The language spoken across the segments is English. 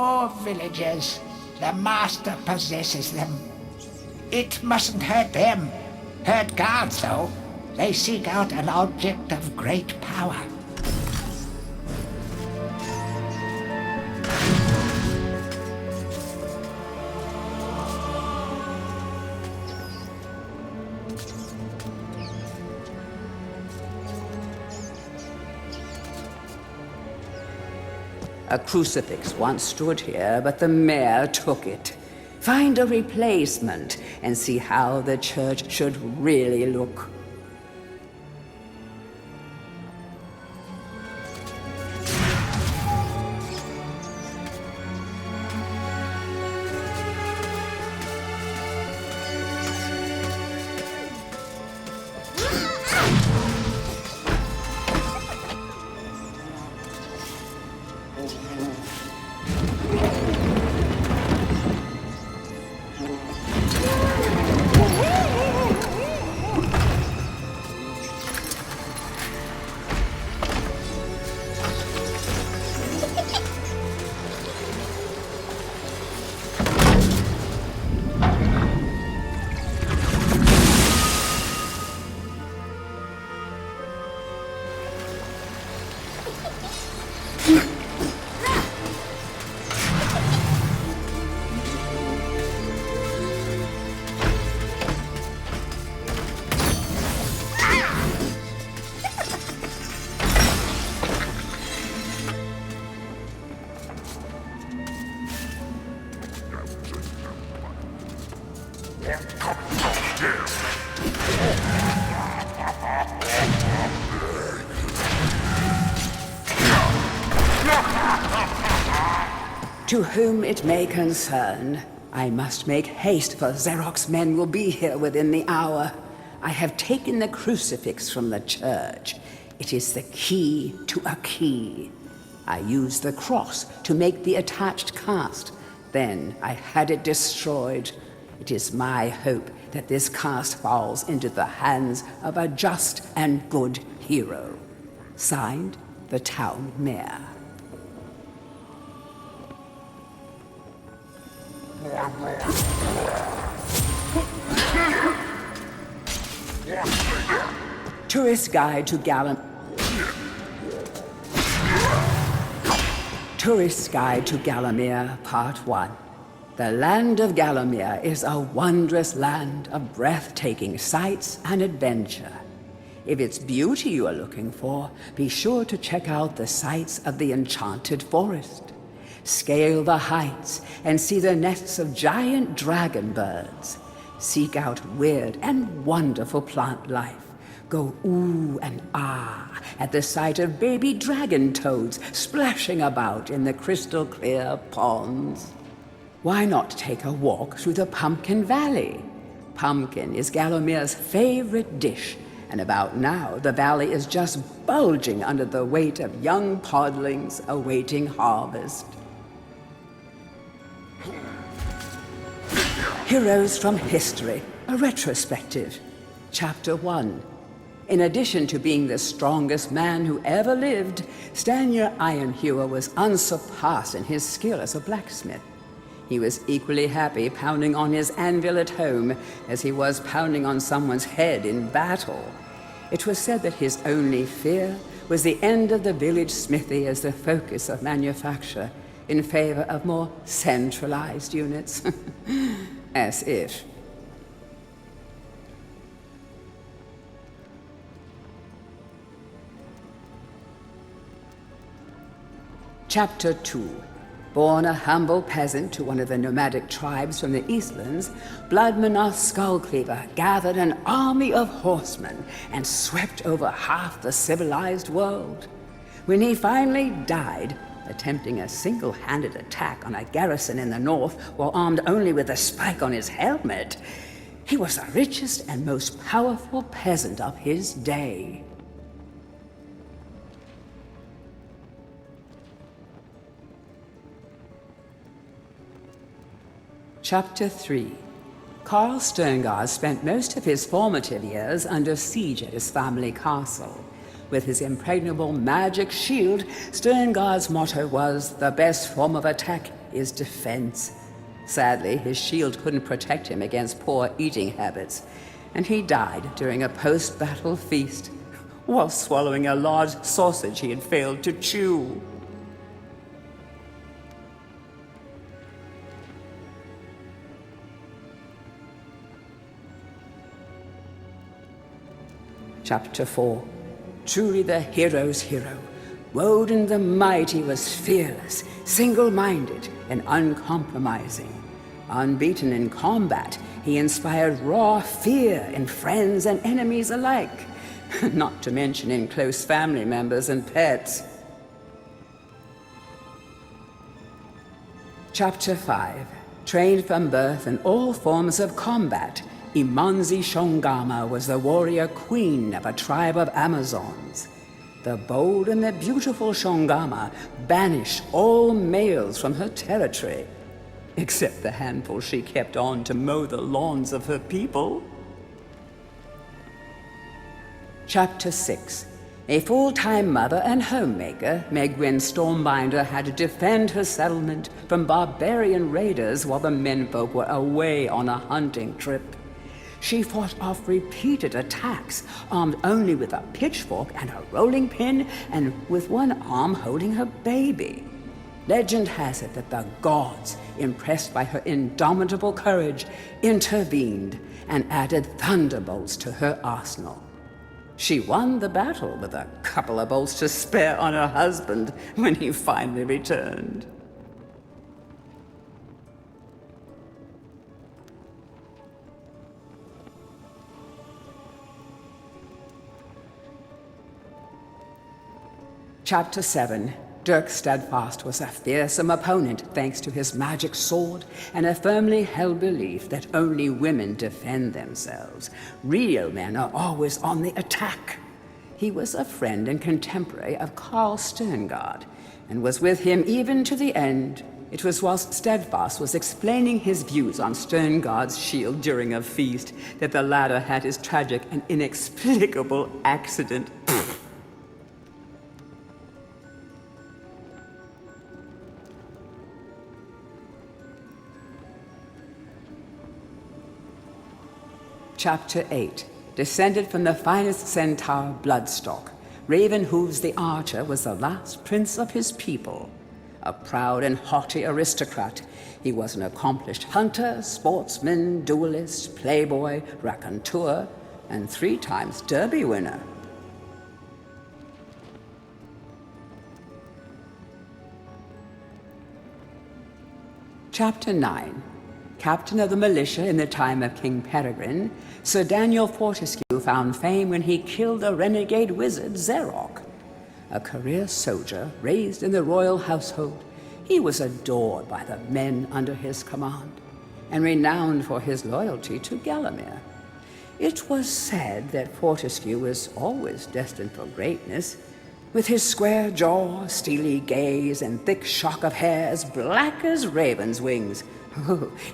Poor villagers. The master possesses them. It mustn't hurt them. Hurt guards, though. They seek out an object of great power. A crucifix once stood here, but the mayor took it. Find a replacement and see how the church should really look. To whom it may concern, I must make haste, for Xeroc's men will be here within the hour. I have taken the crucifix from the church. It is the key to a key. I used the cross to make the attached cast. Then I had it destroyed. It is my hope that this cast falls into the hands of a just and good hero. Signed, the town mayor. Tourist Guide to Gallowmere, Part 1. The land of Gallowmere is a wondrous land of breathtaking sights and adventure. If it's beauty you are looking for, be sure to check out the sights of the Enchanted Forest. Scale the heights and see the nests of giant dragon birds. Seek out weird and wonderful plant life. Go ooh and ah at the sight of baby dragon toads splashing about in the crystal clear ponds. Why not take a walk through the Pumpkin Valley? Pumpkin is Gallowmere's favorite dish, and about now the valley is just bulging under the weight of young podlings awaiting harvest. Heroes from History, a retrospective. Chapter 1. In addition to being the strongest man who ever lived, Stanyer Ironhewer was unsurpassed in his skill as a blacksmith. He was equally happy pounding on his anvil at home as he was pounding on someone's head in battle. It was said that his only fear was the end of the village smithy as the focus of manufacture, in favor of more centralized units. As if. Chapter 2. Born a humble peasant to one of the nomadic tribes from the Eastlands, Bloodmanoth Skullcleaver gathered an army of horsemen and swept over half the civilized world. When he finally died, attempting a single-handed attack on a garrison in the north while armed only with a spike on his helmet, he was the richest and most powerful peasant of his day. Chapter 3. Carl Sterngard spent most of his formative years under siege at his family castle. With his impregnable magic shield, Sterngard's motto was, "The best form of attack is defense. Sadly, his shield couldn't protect him against poor eating habits, and he died during a post-battle feast while swallowing a large sausage he had failed to chew. Chapter 4. Truly the hero's hero. Woden the Mighty was fearless, single-minded, and uncompromising. Unbeaten in combat, he inspired raw fear in friends and enemies alike, not to mention in close family members and pets. Chapter 5. Trained from birth in all forms of combat, Imanzi Shongama was the warrior queen of a tribe of Amazons. The bold and the beautiful Shongama banished all males from her territory, except the handful she kept on to mow the lawns of her people. Chapter 6. A full-time mother and homemaker, Megwin Stormbinder had to defend her settlement from barbarian raiders while the menfolk were away on a hunting trip. She fought off repeated attacks, armed only with a pitchfork and a rolling pin, and with one arm holding her baby. Legend has it that the gods, impressed by her indomitable courage, intervened and added thunderbolts to her arsenal. She won the battle with a couple of bolts to spare on her husband when he finally returned. Chapter 7. Dirk Steadfast was a fearsome opponent thanks to his magic sword and a firmly held belief that only women defend themselves. Real men are always on the attack. He was a friend and contemporary of Karl Sterngard, and was with him even to the end. It was whilst Steadfast was explaining his views on Sterngard's shield during a feast that the latter had his tragic and inexplicable accident. Chapter 8. Descended from the finest centaur bloodstock, Ravenhooves the Archer was the last prince of his people. A proud and haughty aristocrat, he was an accomplished hunter, sportsman, duelist, playboy, raconteur, and 3 times Derby winner. Chapter 9. Captain of the militia in the time of King Peregrine, Sir Daniel Fortescue found fame when he killed the renegade wizard Zerok. A career soldier raised in the royal household, he was adored by the men under his command, and renowned for his loyalty to Gallowmere. It was said that Fortescue was always destined for greatness. With his square jaw, steely gaze, and thick shock of hair as black as raven's wings,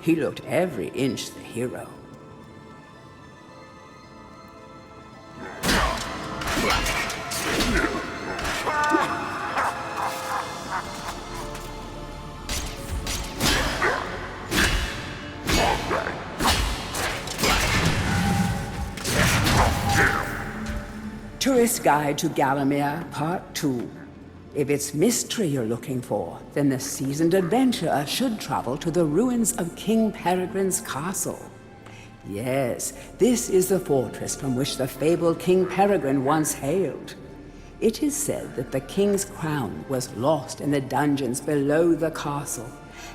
he looked every inch the hero. Tourist Guide to Gallowmere, Part 2. If it's mystery you're looking for, then the seasoned adventurer should travel to the ruins of King Peregrine's castle. Yes, this is the fortress from which the fabled King Peregrine once hailed. It is said that the king's crown was lost in the dungeons below the castle,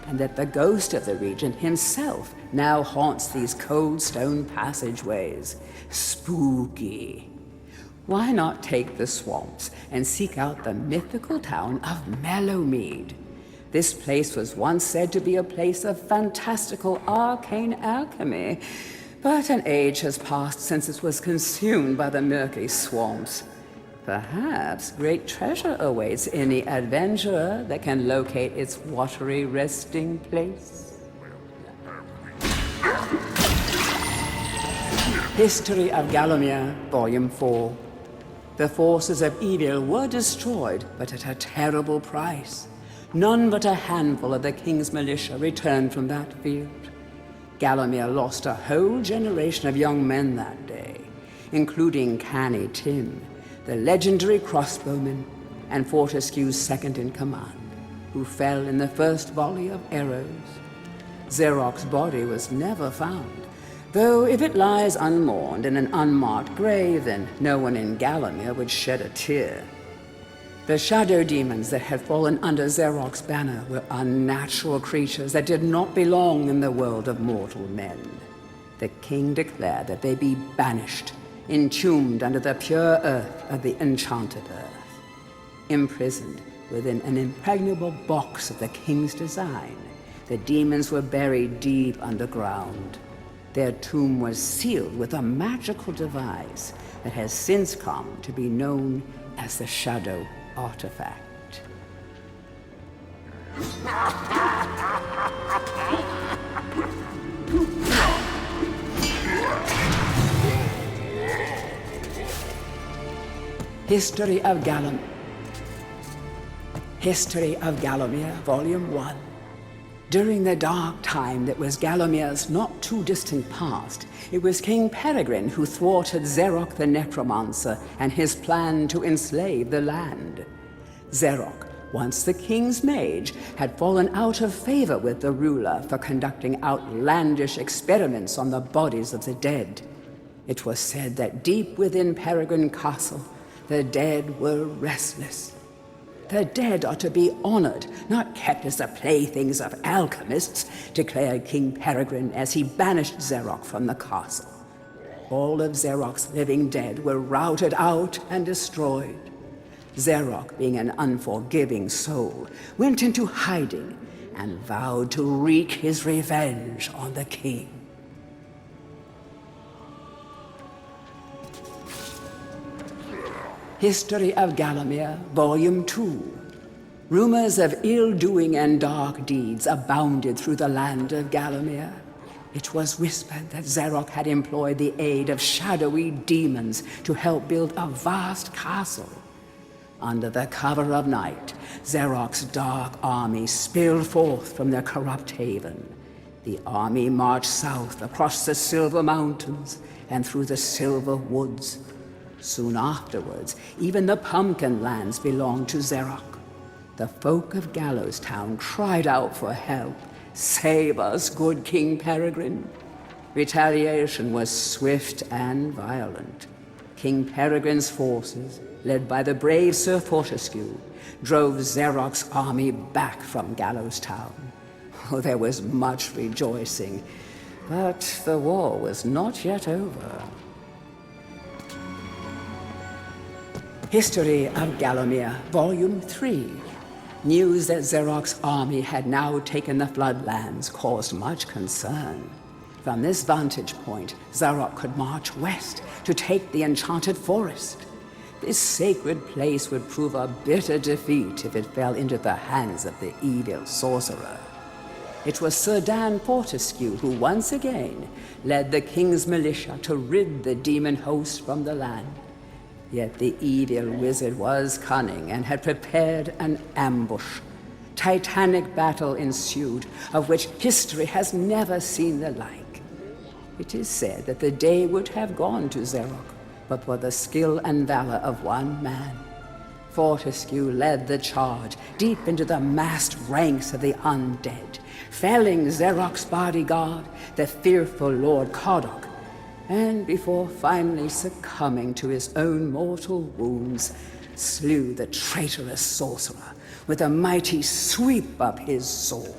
and that the ghost of the regent himself now haunts these cold stone passageways. Spooky. Why not take the swamps and seek out the mythical town of Mellowmead? This place was once said to be a place of fantastical arcane alchemy, but an age has passed since it was consumed by the murky swamps. Perhaps great treasure awaits any adventurer that can locate its watery resting place. History of Gallowmere, Volume 4. The forces of evil were destroyed, but at a terrible price. None but a handful of the king's militia returned from that field. Gallowmere lost a whole generation of young men that day, including Canny Tim, the legendary crossbowman and Fortescue's second-in-command, who fell in the first volley of arrows. Xeroc's body was never found, though if it lies unmourned in an unmarked grave, then no one in Gallowmere would shed a tear. The shadow demons that had fallen under Xeroc's banner were unnatural creatures that did not belong in the world of mortal men. The king declared that they be banished, entombed under the pure earth of the enchanted earth. Imprisoned within an impregnable box of the king's design, the demons were buried deep underground. Their tomb was sealed with a magical device that has since come to be known as the Shadow Artifact. History of Gallowmere, Volume 1. During the dark time that was Gallomere's not too distant past, it was King Peregrine who thwarted Xeroc the Necromancer and his plan to enslave the land. Xeroc, once the king's mage, had fallen out of favor with the ruler for conducting outlandish experiments on the bodies of the dead. It was said that deep within Peregrine Castle, the dead were restless. The dead are to be honored, not kept as the playthings of alchemists, declared King Peregrine as he banished Xeroc from the castle. All of Xeroc's living dead were routed out and destroyed. Xeroc, being an unforgiving soul, went into hiding and vowed to wreak his revenge on the king. History of Gallowmere, Volume 2. Rumors of ill-doing and dark deeds abounded through the land of Gallowmere. It was whispered that Xeroc had employed the aid of shadowy demons to help build a vast castle. Under the cover of night, Xeroc's dark army spilled forth from their corrupt haven. The army marched south across the Silver Mountains and through the Silver Woods. Soon afterwards, even the Pumpkin Lands belonged to Xeroc. The folk of Gallowstown cried out for help. "Save us, good King Peregrine." Retaliation was swift and violent. King Peregrine's forces, led by the brave Sir Fortescue, drove Xeroc's army back from Gallowstown. Oh, there was much rejoicing, but the war was not yet over. History of Gallowmere, Volume 3. News that Xeroc's army had now taken the Floodlands caused much concern. From this vantage point, Xeroc could march west to take the Enchanted Forest. This sacred place would prove a bitter defeat if it fell into the hands of the evil sorcerer. It was Sir Dan Fortescue who once again led the king's militia to rid the demon host from the land. Yet the evil wizard was cunning and had prepared an ambush. Titanic battle ensued, of which history has never seen the like. It is said that the day would have gone to Xeroc, but for the skill and valor of one man. Fortescue led the charge deep into the massed ranks of the undead, felling Xeroc's bodyguard, the fearful Lord Cardoc, and before finally succumbing to his own mortal wounds, slew the traitorous sorcerer with a mighty sweep of his sword.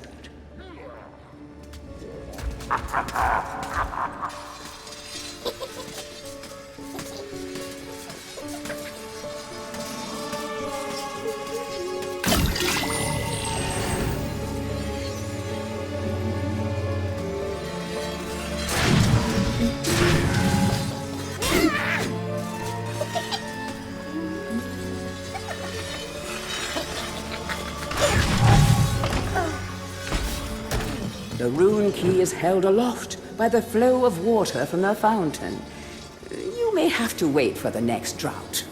The rune key is held aloft by the flow of water from the fountain. You may have to wait for the next drought.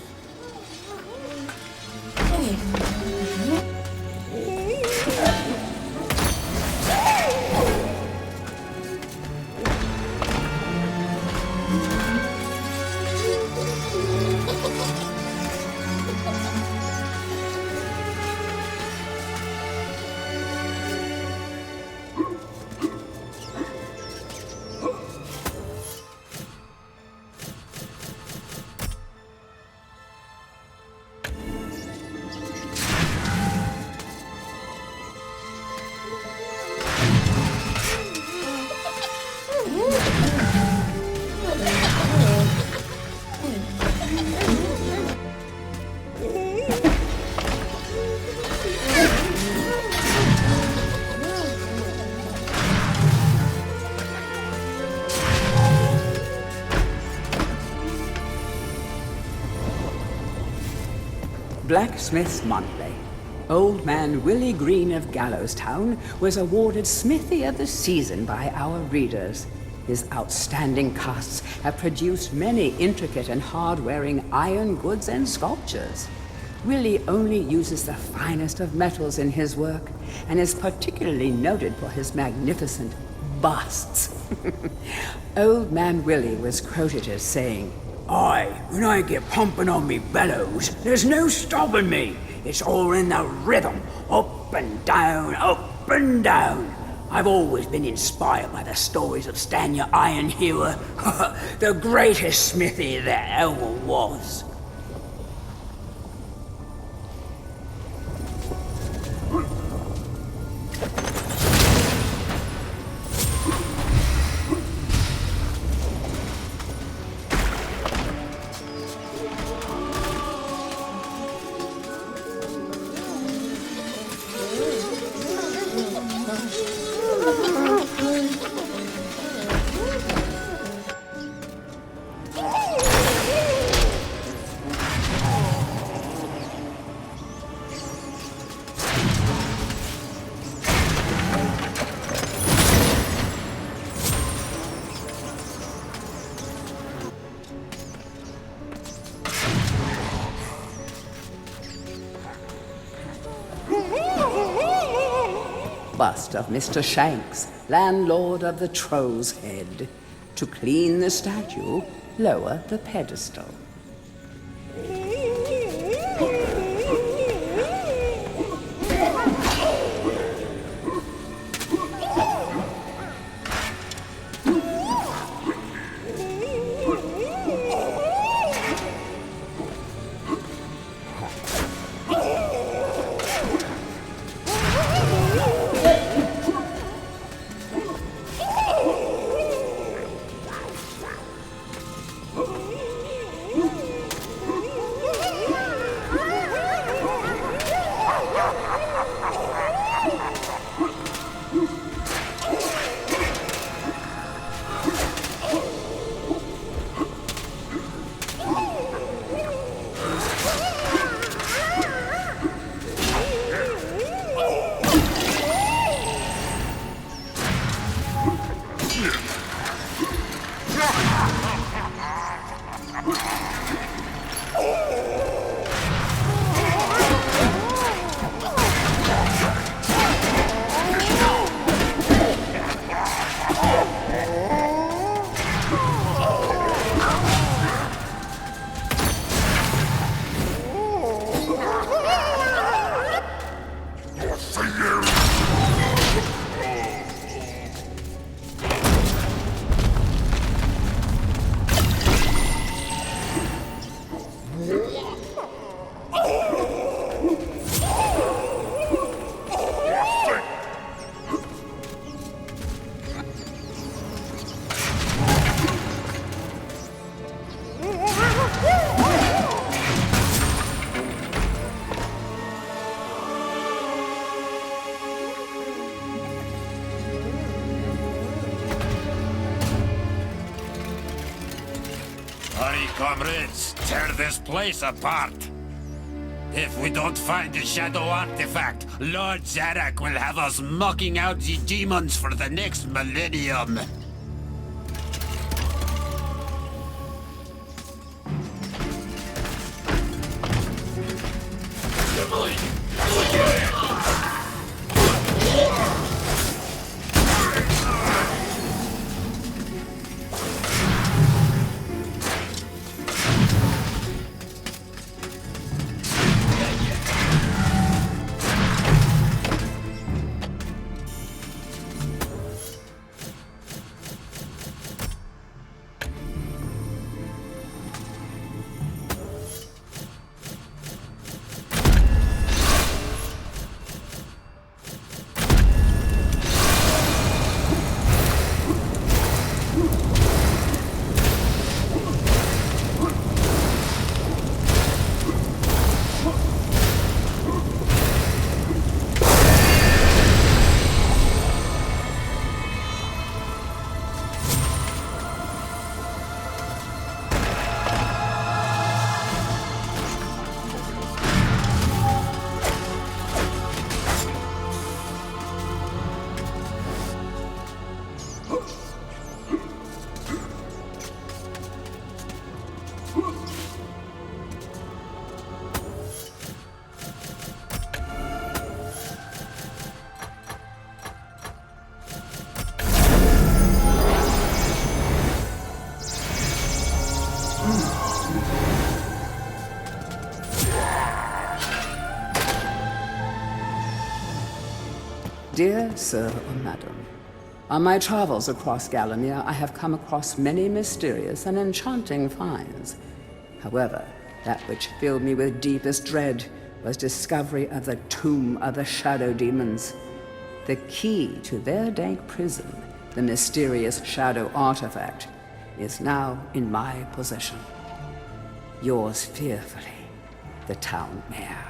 Blacksmith's Monthly. Old Man Willie Green of Gallowstown was awarded Smithy of the Season by our readers. His outstanding casts have produced many intricate and hard-wearing iron goods and sculptures. Willie only uses the finest of metals in his work, and is particularly noted for his magnificent busts. Old Man Willie was quoted as saying, Aye, when I get pumping on me bellows, there's no stopping me. It's all in the rhythm, up and down, up and down. I've always been inspired by the stories of Stanya Ironhewer, the greatest smithy there ever was. Bust of Mr. Shanks, landlord of the Troll's Head. To clean the statue, lower the pedestal. Hurry, comrades, tear this place apart. If we don't find the shadow artifact, Lord Zarek will have us mocking out the demons for the next millennium. Dear Sir or Madam, on my travels across Gallowmere, I have come across many mysterious and enchanting finds. However, that which filled me with deepest dread was discovery of the tomb of the shadow demons. The key to their dank prison, the mysterious shadow artifact, is now in my possession. Yours fearfully, the town mayor.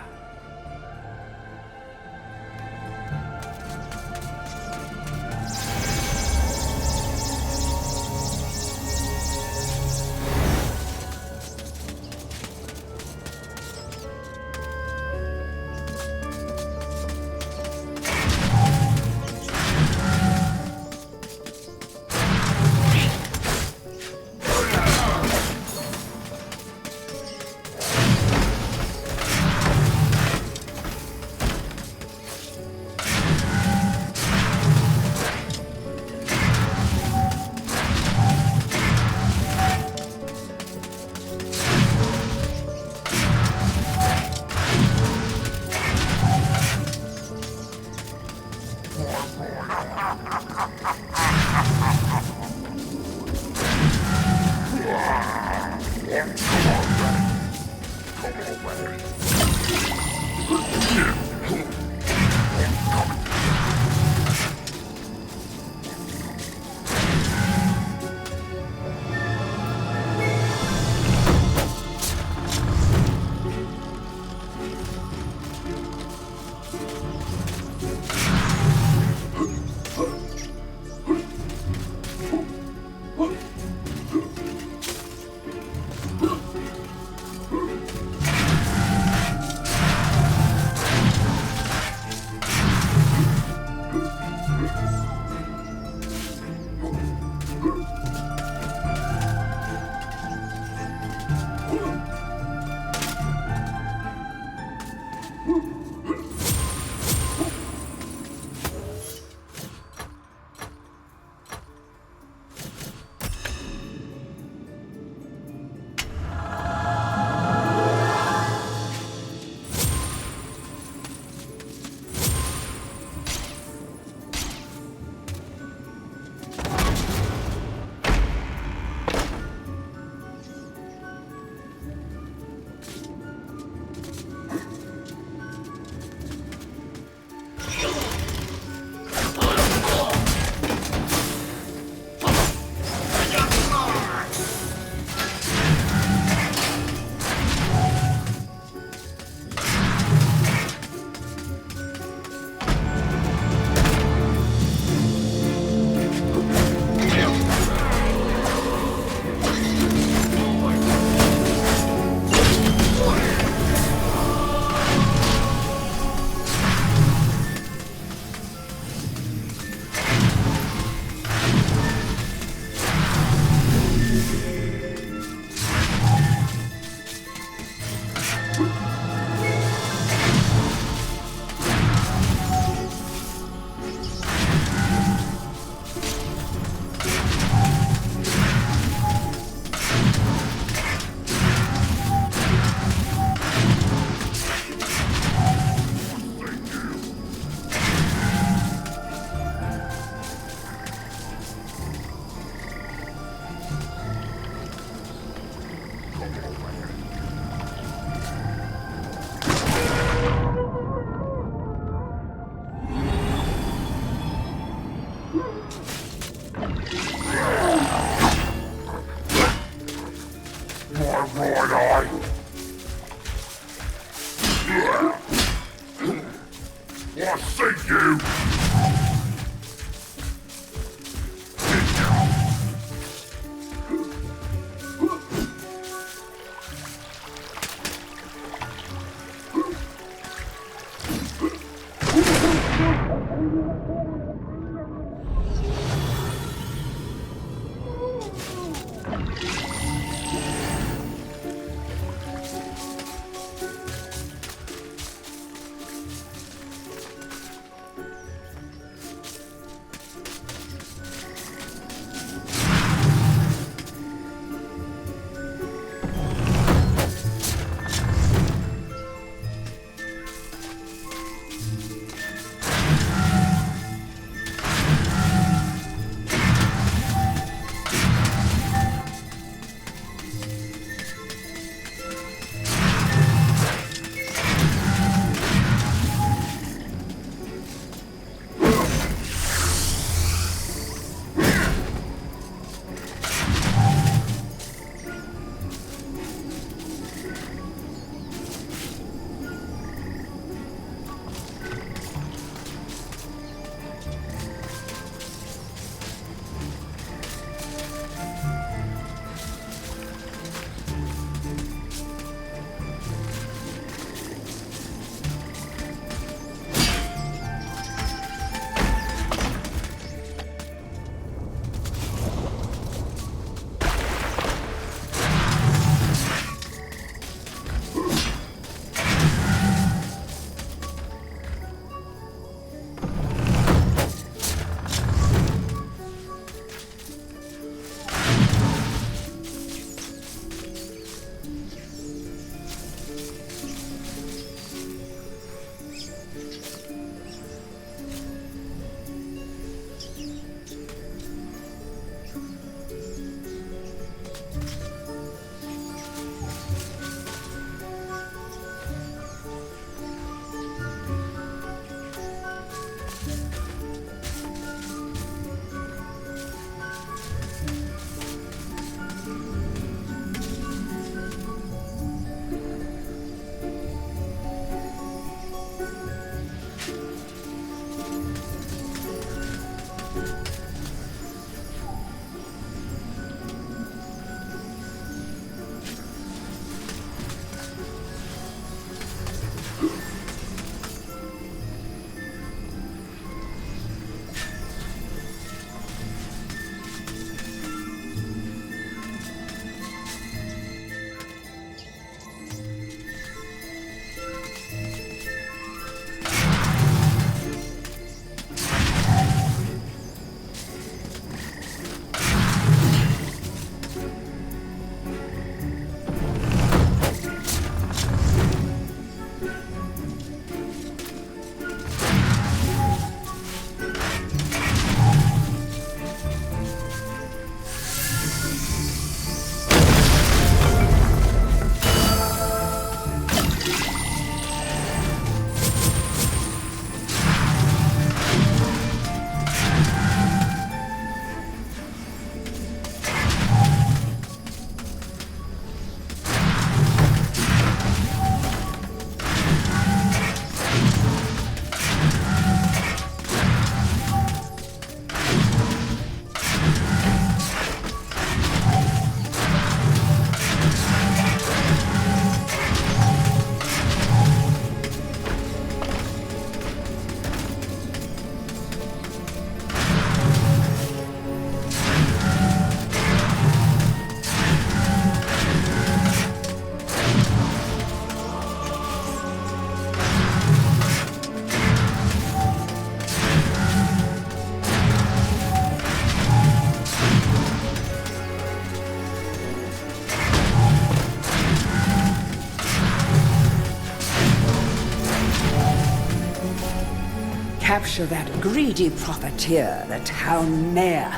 Capture that greedy profiteer, the town mayor.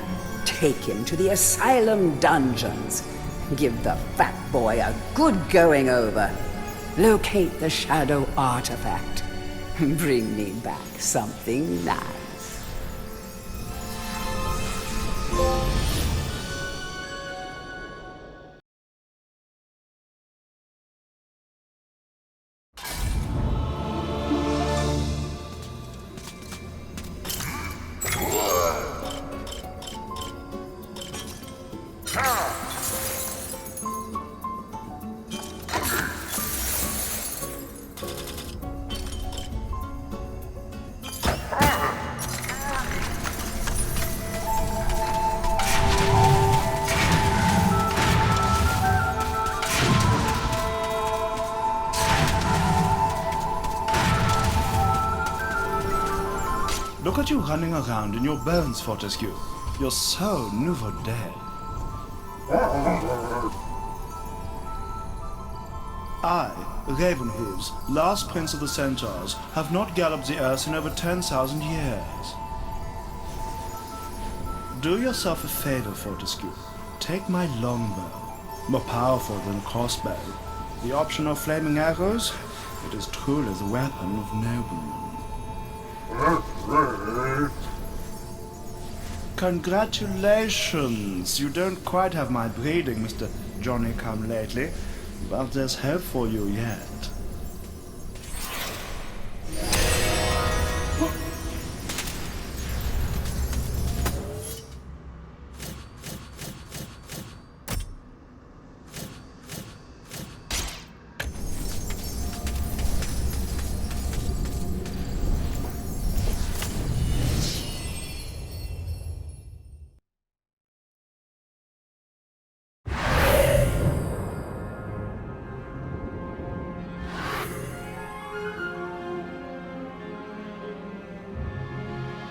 Take him to the asylum dungeons. Give the fat boy a good going over. Locate the shadow artifact. Bring me back something nice. Look at you running around in your bones, Fortescue. You're so nouveau dead. I, Ravenhooves, last prince of the centaurs, have not galloped the earth in over 10,000 years. Do yourself a favor, Fortescue. Take my longbow, more powerful than a crossbow. The option of flaming arrows, it is truly the weapon of noblemen. Congratulations! You don't quite have my breeding, Mr. Johnny-come-lately, but there's hope for you yet.